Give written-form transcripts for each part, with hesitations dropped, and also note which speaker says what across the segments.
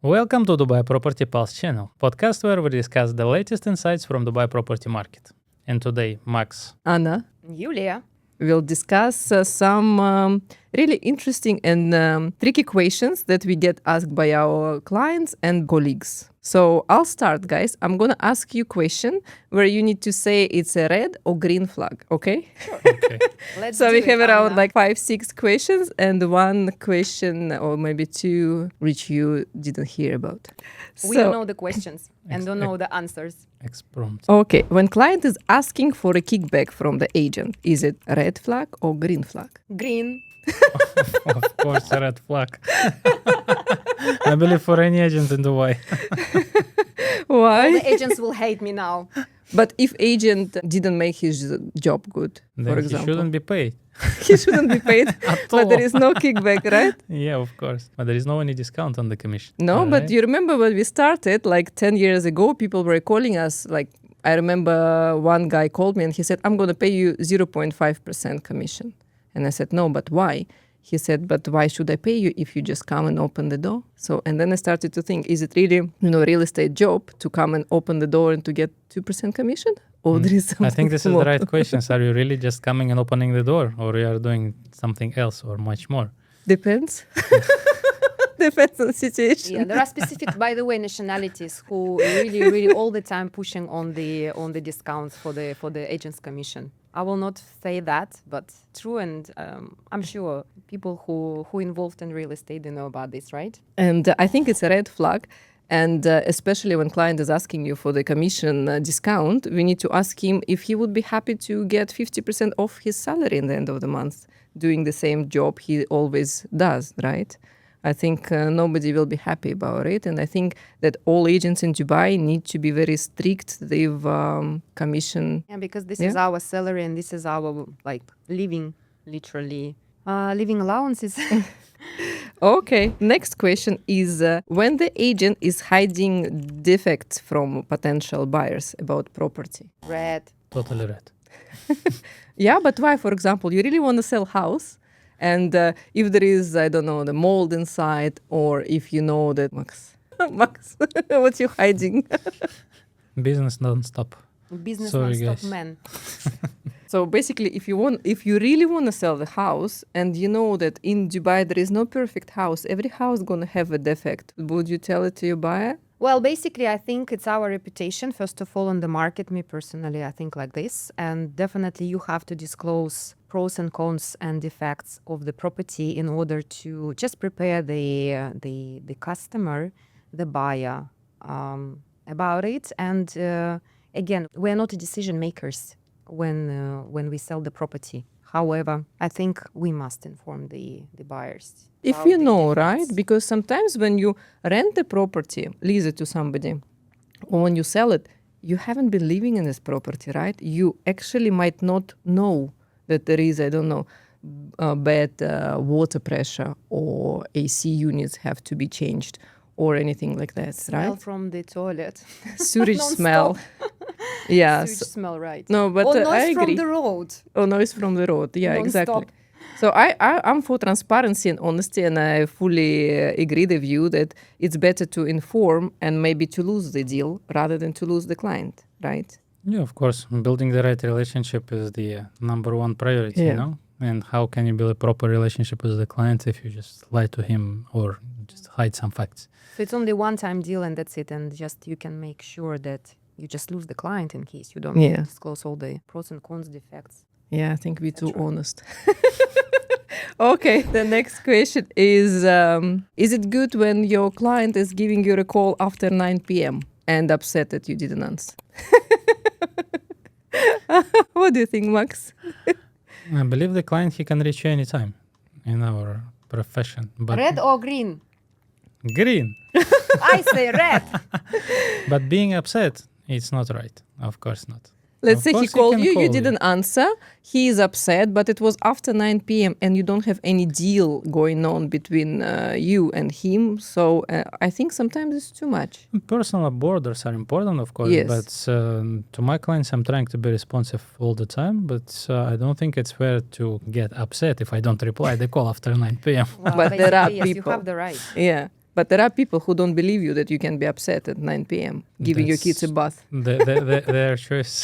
Speaker 1: Welcome to Dubai Property Pulse channel, podcast where we discuss the latest insights from Dubai property market. And today, Max.
Speaker 2: Anna
Speaker 3: Yulia.
Speaker 2: will discuss some really interesting and tricky questions that we get asked by our clients and colleagues. So I'll start, guys. I'm going to ask you a question where you need to say it's a red or green flag, okay?
Speaker 1: Okay.
Speaker 3: Let's
Speaker 2: So
Speaker 3: do
Speaker 2: we
Speaker 3: it,
Speaker 2: have around
Speaker 3: Anna.
Speaker 2: like 5-6 questions and one question or maybe two which you didn't hear about.
Speaker 3: We don't know the questions and don't know the answers.
Speaker 1: Exprompt.
Speaker 2: Okay, when client is asking for a kickback from the agent, is it a red flag or green flag?
Speaker 3: Green.
Speaker 1: Of course, a red flag. I believe for any agent in Dubai.
Speaker 3: All
Speaker 2: Why?
Speaker 3: the agents will hate me now.
Speaker 2: But if agent didn't make his job good,
Speaker 1: Then
Speaker 2: for
Speaker 1: he
Speaker 2: example,
Speaker 1: shouldn't be paid.
Speaker 2: he shouldn't be paid,
Speaker 1: At
Speaker 2: but there
Speaker 1: all.
Speaker 2: is no kickback, right?
Speaker 1: Yeah, of course. But there is no any discount on the commission.
Speaker 2: No, but
Speaker 1: right?
Speaker 2: you remember when we started, like 10 years ago, people were calling us, like, I remember one guy called me and he said, I'm going to pay you 0.5% commission. And I said, no, but why? He said, but why should I pay you if you just come and open the door? So, and then I started to think, is it really, real estate job to come and open the door and to get 2% commission? Or there is something
Speaker 1: I think this is
Speaker 2: more?
Speaker 1: the right questions. Are you really just coming and opening the door, or you are doing something else or much more?
Speaker 2: Depends. Depends on the situation.
Speaker 3: Yeah, there are specific, by the way, nationalities who really all the time pushing on the discounts for the agents' commission. I will not say that, but true, and I'm sure people who involved in real estate they know about this, right?
Speaker 2: And I think it's a red flag. And especially when client is asking you for the commission discount, we need to ask him if he would be happy to get 50% off his salary in the end of the month, doing the same job he always does, right? I think nobody will be happy about it. And I think that all agents in Dubai need to be very strict with commission.
Speaker 3: Yeah, because this
Speaker 2: Yeah.
Speaker 3: is our salary and this is our like living, literally living allowances.
Speaker 2: Okay, next question is when the agent is hiding defects from potential buyers about property.
Speaker 3: Red.
Speaker 1: Totally red.
Speaker 2: Yeah, but why? For example, you really want to sell house, and if there is, I don't know, the mold inside, or if you know that Max, Max, what you hiding?
Speaker 1: Business don't stop.
Speaker 3: Business
Speaker 1: Sorry,
Speaker 3: non-stop
Speaker 1: guys.
Speaker 3: man.
Speaker 2: So basically, if you really want to sell the house, and you know that in Dubai there is no perfect house, every house gonna have a defect, would you tell it to your buyer?
Speaker 3: Well, basically, I think it's our reputation, first of all, on the market. Me personally, I think like this. And definitely you have to disclose pros and cons and defects of the property in order to just prepare the customer, the buyer, about it. And again, we're not decision makers when we sell the property. However, I think we must inform the buyers.
Speaker 2: If
Speaker 3: about
Speaker 2: you
Speaker 3: the
Speaker 2: know,
Speaker 3: defects.
Speaker 2: right? Because sometimes when you rent the property, lease it to somebody, or when you sell it, you haven't been living in this property, right? You actually might not know that there is, I don't know, bad water pressure or AC units have to be changed or anything like that,
Speaker 3: Smell
Speaker 2: right?
Speaker 3: from the toilet.
Speaker 2: Sewage
Speaker 3: Non-stop.
Speaker 2: smell. Yeah.
Speaker 3: Sewage smell, right?
Speaker 2: No, but
Speaker 3: or
Speaker 2: I
Speaker 3: noise
Speaker 2: agree.
Speaker 3: from the road.
Speaker 2: Or noise from the road. Yeah, exactly.
Speaker 3: Non-stop.
Speaker 2: So I'm for transparency and honesty, and I fully agree with you that it's better to inform and maybe to lose the deal rather than to lose the client, right?
Speaker 1: Yeah, of course. Building the right relationship is the number one priority,
Speaker 2: Yeah.
Speaker 1: you know? And how can you build a proper relationship with the client if you just lie to him or just hide some facts?
Speaker 3: So it's only one-time deal and that's it. And just you can make sure that you just lose the client in case you don't
Speaker 2: Yeah.
Speaker 3: disclose all the pros and cons defects.
Speaker 2: Yeah, I think we're too
Speaker 3: right.
Speaker 2: honest. Okay, the next question is it good when your client is giving you a call after 9 p.m. and upset that you didn't answer? What do you think, Max?
Speaker 1: I believe the client, he can reach you anytime in our profession. But
Speaker 3: Red or green?
Speaker 1: green.
Speaker 3: I say red.
Speaker 1: But being upset, it's not right. Of course not.
Speaker 2: Let's
Speaker 1: Of
Speaker 2: say he
Speaker 1: course he
Speaker 2: called
Speaker 1: can
Speaker 2: you,
Speaker 1: call
Speaker 2: you
Speaker 1: you.
Speaker 2: didn't answer, he is upset, but it was after 9 p.m. and you don't have any deal going on between you and him. So I think sometimes it's too much.
Speaker 1: Personal borders are important, of course,
Speaker 2: Yes.
Speaker 1: but to my clients, I'm trying to be responsive all the time, but I don't think it's fair to get upset if I don't reply the call after 9 p.m.
Speaker 3: Well,
Speaker 2: But there are
Speaker 3: basically, yes, you
Speaker 2: people-
Speaker 3: have the right.
Speaker 2: Yeah. But there are people who don't believe you that you can be upset at 9 p.m. giving your kids a bath.
Speaker 1: Their choice.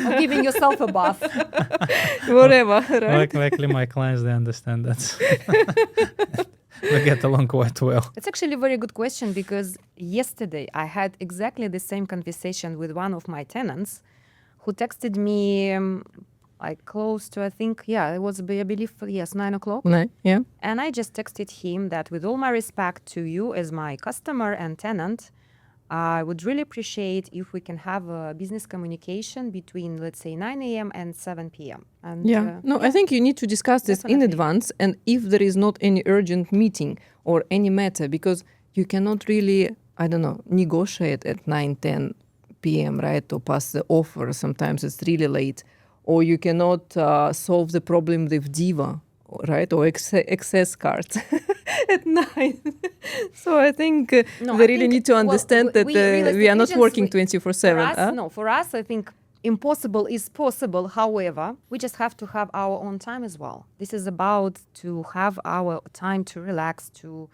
Speaker 3: Or giving yourself a bath.
Speaker 2: Whatever, right?
Speaker 1: Luckily, my clients, they understand that. We get along quite well.
Speaker 3: It's actually a very good question because yesterday I had exactly the same conversation with one of my tenants who texted me like close to, I think, it was, I believe, 9 o'clock.
Speaker 2: Yeah.
Speaker 3: And I just texted him that with all my respect to you as my customer and tenant, I would really appreciate if we can have a business communication between, let's say, 9 a.m. and 7 p.m. And
Speaker 2: I think you need to discuss this in
Speaker 3: Definitely.
Speaker 2: advance, and if there is not any urgent meeting or any matter, because you cannot really, negotiate at 9-10 p.m., right, to pass the offer. Sometimes it's really late. Or you cannot solve the problem with Diva, right, or excess cards at 9. So I think they really need to understand that we are not working 24/7.
Speaker 3: For us, I think impossible is possible. However, we just have to have our own time as well. This is about to have our time to relax, to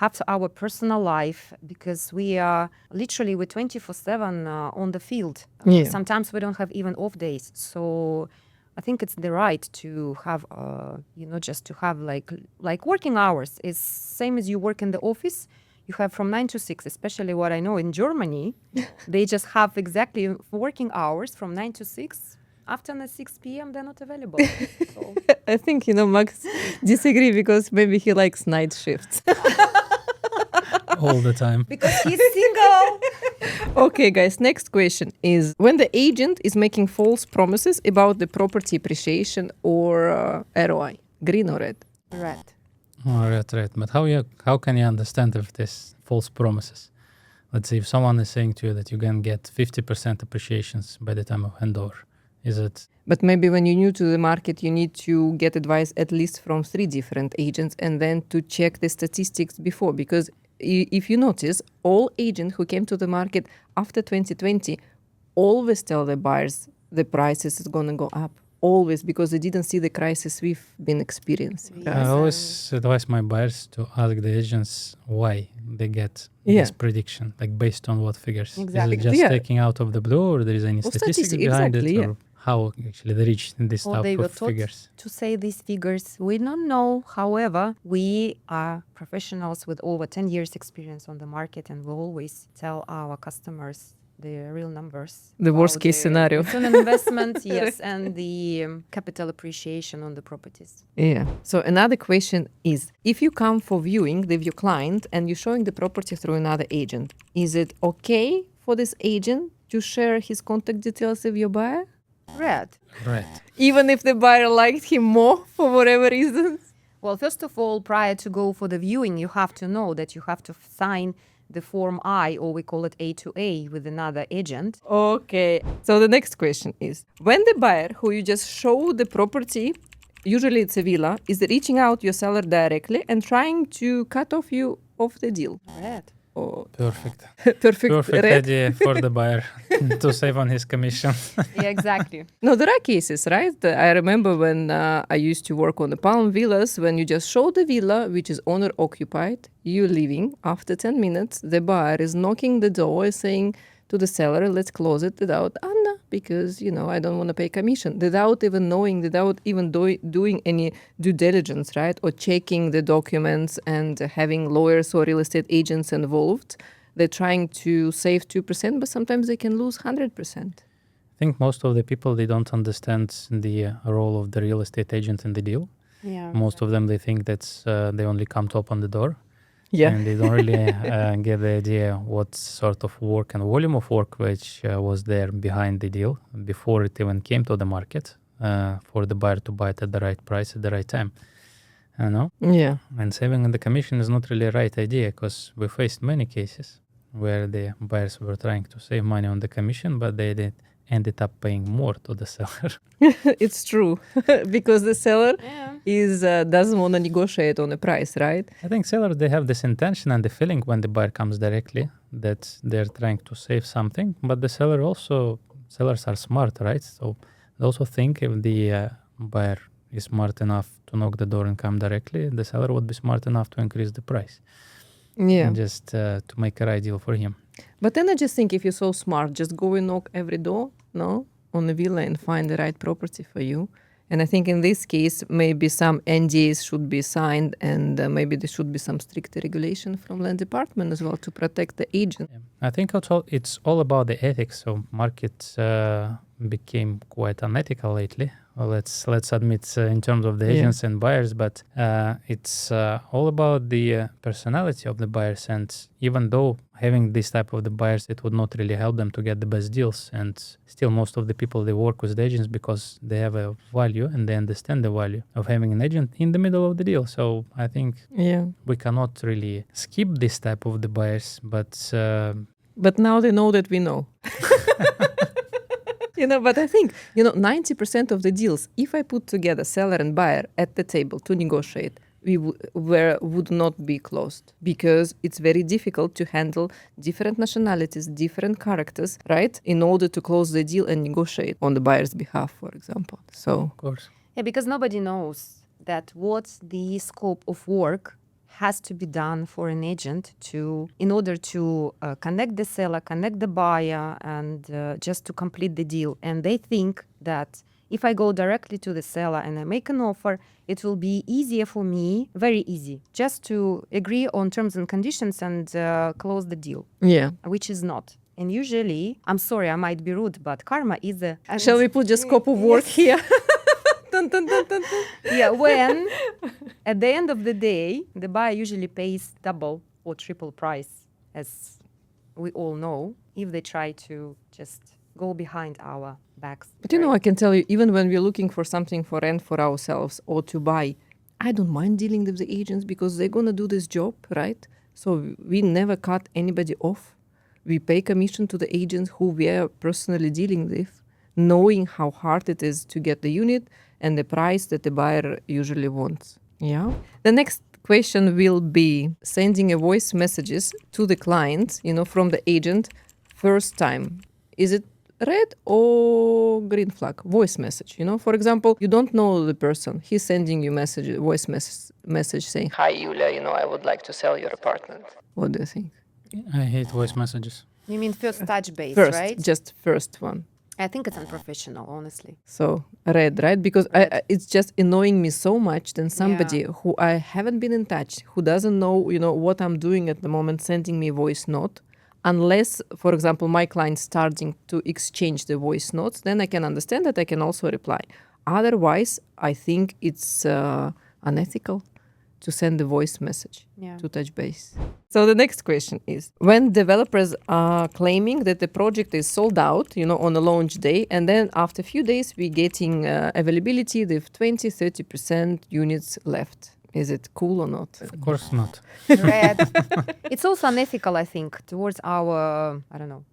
Speaker 3: have our personal life, because we are literally with 24/7 on the field. Sometimes we don't have even off days. So I think it's the right to have, just to have like working hours. It's same as you work in the office. You have from 9 to 6, especially what I know in Germany, they just have exactly working hours from 9 to 6. After 6 p.m., they're not available. So.
Speaker 2: I think, Max disagree because maybe he likes night shifts.
Speaker 1: All the time.
Speaker 3: Because he's single.
Speaker 2: Okay, guys, next question is, when the agent is making false promises about the property appreciation or ROI, green or red?
Speaker 3: Red.
Speaker 1: Oh, right. But how can you understand if this false promises? Let's say if someone is saying to you that you can get 50% appreciations by the time of handover, is it?
Speaker 2: But maybe when you're new to the market, you need to get advice at least from 3 different agents and then to check the statistics before. Because if you notice, all agents who came to the market after 2020 always tell the buyers the prices is going to go up. Always, because they didn't see the crisis we've been experiencing.
Speaker 1: I always advise my buyers to ask the agents why they get this prediction, like based on what figures.
Speaker 3: Exactly.
Speaker 1: Is it just taking out of the blue, or there is any statistics behind it, or how actually they reach this type of figures?
Speaker 3: To say these figures, we don't know. However, we are professionals with over 10 years experience on the market, and we always tell our customers the real numbers.
Speaker 2: The worst case scenario.
Speaker 3: Return on investment, yes, and the capital appreciation on the properties.
Speaker 2: Yeah. So another question is, if you come for viewing with your client and you're showing the property through another agent, is it okay for this agent to share his contact details with your buyer?
Speaker 3: Red.
Speaker 1: Right.
Speaker 2: Even if the buyer liked him more for whatever reasons?
Speaker 3: Well, first of all, prior to go for the viewing, you have to know that you have to sign the form I, or we call it A2A, with another agent.
Speaker 2: Okay. So the next question is, when the buyer who you just show the property, usually it's a villa, is reaching out your seller directly and trying to cut off you off the deal?
Speaker 3: Red.
Speaker 2: Oh,
Speaker 1: Perfect.
Speaker 2: perfect red.
Speaker 1: idea for the buyer to save on his commission.
Speaker 3: Yeah, exactly.
Speaker 2: No, there are cases, right? I remember when I used to work on the Palm Villas, when you just show the villa, which is owner occupied, you leaving. After 10 minutes, the buyer is knocking the door saying to the seller, let's close it without Anna, because, I don't want to pay commission. Without even knowing, without even doing any due diligence, right? Or checking the documents and having lawyers or real estate agents involved. They're trying to save 2%, but sometimes they can lose 100%.
Speaker 1: I think most of the people, they don't understand the role of the real estate agent in the deal.
Speaker 3: Yeah.
Speaker 1: Most of them, they think that they only come to open the door.
Speaker 2: Yeah.
Speaker 1: And they don't really get the idea what sort of work and volume of work which was there behind the deal before it even came to the market for the buyer to buy it at the right price at the right time.
Speaker 2: Yeah.
Speaker 1: And saving on the commission is not really a right idea, because we faced many cases where the buyers were trying to save money on the commission, but they ended up paying more to the seller.
Speaker 2: It's true, because the seller doesn't want to negotiate on the price, right?
Speaker 1: I think sellers, they have this intention and the feeling when the buyer comes directly that they're trying to save something, but the sellers are smart, right? So they also think if the buyer is smart enough to knock the door and come directly, the seller would be smart enough to increase the price.
Speaker 2: Yeah.
Speaker 1: just to make a right deal for him.
Speaker 2: But then I just think if you're so smart, just go and knock every door, no, on a villa and find the right property for you. And I think in this case, maybe some NDAs should be signed, and maybe there should be some stricter regulation from land department as well to protect the agent.
Speaker 1: Yeah. I think it's all about the ethics. So markets became quite unethical lately. Well, let's admit in terms of the
Speaker 2: Yeah.
Speaker 1: agents and buyers, but it's all about the personality of the buyers. And even though having this type of the buyers, it would not really help them to get the best deals. And still, most of the people they work with the agents because they have a value and they understand the value of having an agent in the middle of the deal. So I think
Speaker 2: Yeah.
Speaker 1: we cannot really skip this type of the buyers, but
Speaker 2: But now they know that we know. But I think, 90% of the deals, if I put together seller and buyer at the table to negotiate, would not be closed because it's very difficult to handle different nationalities, different characters, right? In order to close the deal and negotiate on the buyer's behalf, for example. So,
Speaker 1: of course.
Speaker 3: Yeah, because nobody knows that what the scope of work has to be done for an agent in order to connect the seller, connect the buyer, and just to complete the deal. And they think that if I go directly to the seller and I make an offer, it will be easier for me, very easy, just to agree on terms and conditions and close the deal,
Speaker 2: yeah.
Speaker 3: which is not. And usually, I'm sorry, I might be rude, but karma is a...
Speaker 2: Shall we put just scope of work here? Dun, dun, dun, dun, dun.
Speaker 3: Yeah, when at the end of the day, the buyer usually pays double or triple price, as we all know, if they try to just go behind our backs.
Speaker 2: But I can tell you, even when we're looking for something for rent for ourselves or to buy, I don't mind dealing with the agents because they're going to do this job, right? So we never cut anybody off. We pay commission to the agents who we are personally dealing with, knowing how hard it is to get the unit and the price that the buyer usually wants. Yeah. The next question will be sending a voice messages to the client, from the agent first time. Is it red or green flag? Voice message, For example, you don't know the person. He's sending you voice message saying, "Hi, Yulia, I would like to sell your apartment." What do you think?
Speaker 1: I hate voice messages.
Speaker 3: You mean first touch base,
Speaker 2: First,
Speaker 3: right?
Speaker 2: just first one.
Speaker 3: I think it's unprofessional, honestly.
Speaker 2: So red, right? Because it's just annoying me so much than somebody
Speaker 3: Yeah.
Speaker 2: who I haven't been in touch, who doesn't know, what I'm doing at the moment, sending me voice note. Unless, for example, my client's starting to exchange the voice notes, then I can understand that I can also reply. Otherwise, I think it's unethical to send a voice message to touch base. So the next question is, when developers are claiming that the project is sold out, on a launch day, and then after a few days we're getting availability with 20-30% units left. Is it cool or not?
Speaker 1: Of course not.
Speaker 3: Red. It's also unethical, I think, towards our,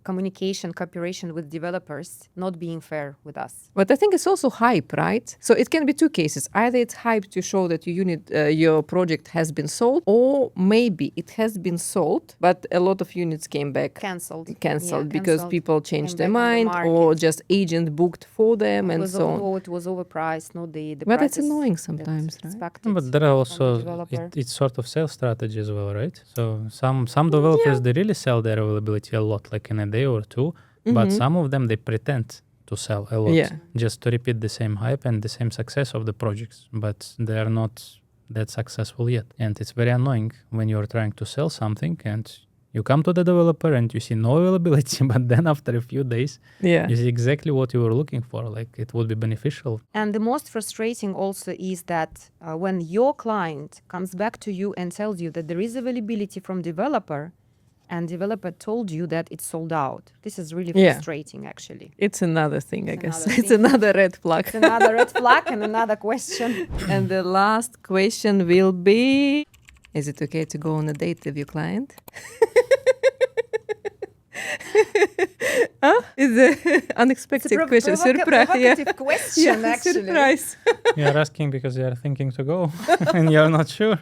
Speaker 3: communication, cooperation with developers, not being fair with us.
Speaker 2: But I think it's also hype, right? So it can be two cases. Either it's hype to show that your project has been sold, or maybe it has been sold, but a lot of units came back
Speaker 3: Cancelled.
Speaker 2: because
Speaker 3: cancelled.
Speaker 2: people changed their
Speaker 3: Came back on the
Speaker 2: mind, or
Speaker 3: market.
Speaker 2: just agent booked for them and so on.
Speaker 3: Or it was overpriced, not the
Speaker 2: But it's
Speaker 3: prices
Speaker 2: annoying
Speaker 3: that
Speaker 2: sometimes, right?
Speaker 3: expected
Speaker 1: But there are
Speaker 3: from the
Speaker 1: also
Speaker 3: developer.
Speaker 1: it's sort of sales strategy as well, right? So some developers they really sell their availability a lot, like in a day or two. But some of them they pretend to sell a lot,
Speaker 2: Yeah.
Speaker 1: just to repeat the same hype and the same success of the projects. But they are not that successful yet, and it's very annoying when you're trying to sell something and you come to the developer and you see no availability, but then after a few days,
Speaker 2: Yeah.
Speaker 1: you see exactly what you were looking for. Like it would be beneficial.
Speaker 3: And the most frustrating also is that when your client comes back to you and tells you that there is availability from developer, and developer told you that it's sold out. This is really
Speaker 2: Yeah.
Speaker 3: frustrating, actually.
Speaker 2: It's another thing, I
Speaker 3: It's
Speaker 2: guess.
Speaker 3: another
Speaker 2: It's
Speaker 3: thing.
Speaker 2: another red flag.
Speaker 3: It's another red flag and another question.
Speaker 2: And the last question will be, is it okay to go on a date with your client? It's an unexpected question. Surprise.
Speaker 3: Provocative question, actually.
Speaker 2: Surprise.
Speaker 1: You're asking because you are thinking to go and you're not sure.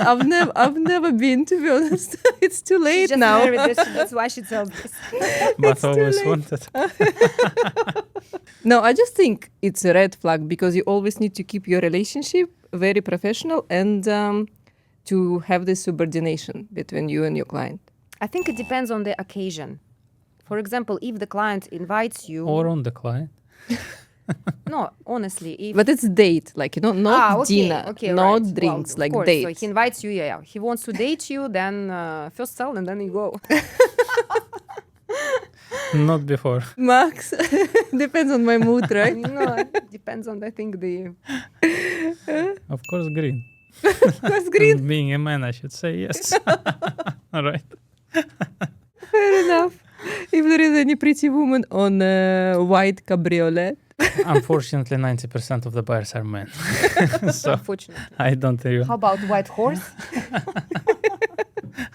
Speaker 2: I've never been, to be honest. It's too
Speaker 3: She's
Speaker 2: late
Speaker 3: just
Speaker 2: now.
Speaker 3: married, that's why she tells this.
Speaker 1: But
Speaker 2: too
Speaker 1: always
Speaker 2: late.
Speaker 1: wanted.
Speaker 2: No, I just think it's a red flag because you always need to keep your relationship very professional and to have this subordination between you and your client?
Speaker 3: I think it depends on the occasion. For example, if the client invites you,
Speaker 1: Or on the client.
Speaker 3: no, honestly, if
Speaker 2: But it's date, like, you know, not dinner, not
Speaker 3: right.
Speaker 2: drinks,
Speaker 3: Well,
Speaker 2: like
Speaker 3: of course.
Speaker 2: date.
Speaker 3: So he invites you, yeah. He wants to date you, then first sell and then you go.
Speaker 1: Not before.
Speaker 2: Max, depends on my mood, right?
Speaker 3: No, depends on, I think, the...
Speaker 1: Of course, green.
Speaker 2: That's green.
Speaker 1: Being a man, I should say yes. All right.
Speaker 2: Fair enough. If there is any pretty woman on a white cabriolet,
Speaker 1: Unfortunately, 90% of the buyers are men. So
Speaker 3: Unfortunately.
Speaker 1: I don't even,
Speaker 3: How about white horse?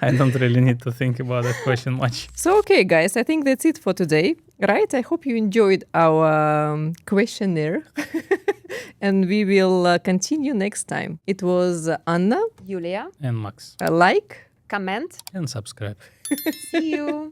Speaker 1: I don't really need to think about that question much.
Speaker 2: so okay, guys, I think that's it for today, right? I hope you enjoyed our questionnaire, and we will continue next time. It was Anna.
Speaker 3: Yulia,
Speaker 1: And Max.
Speaker 2: Like.
Speaker 3: comment.
Speaker 1: And subscribe.
Speaker 3: See you.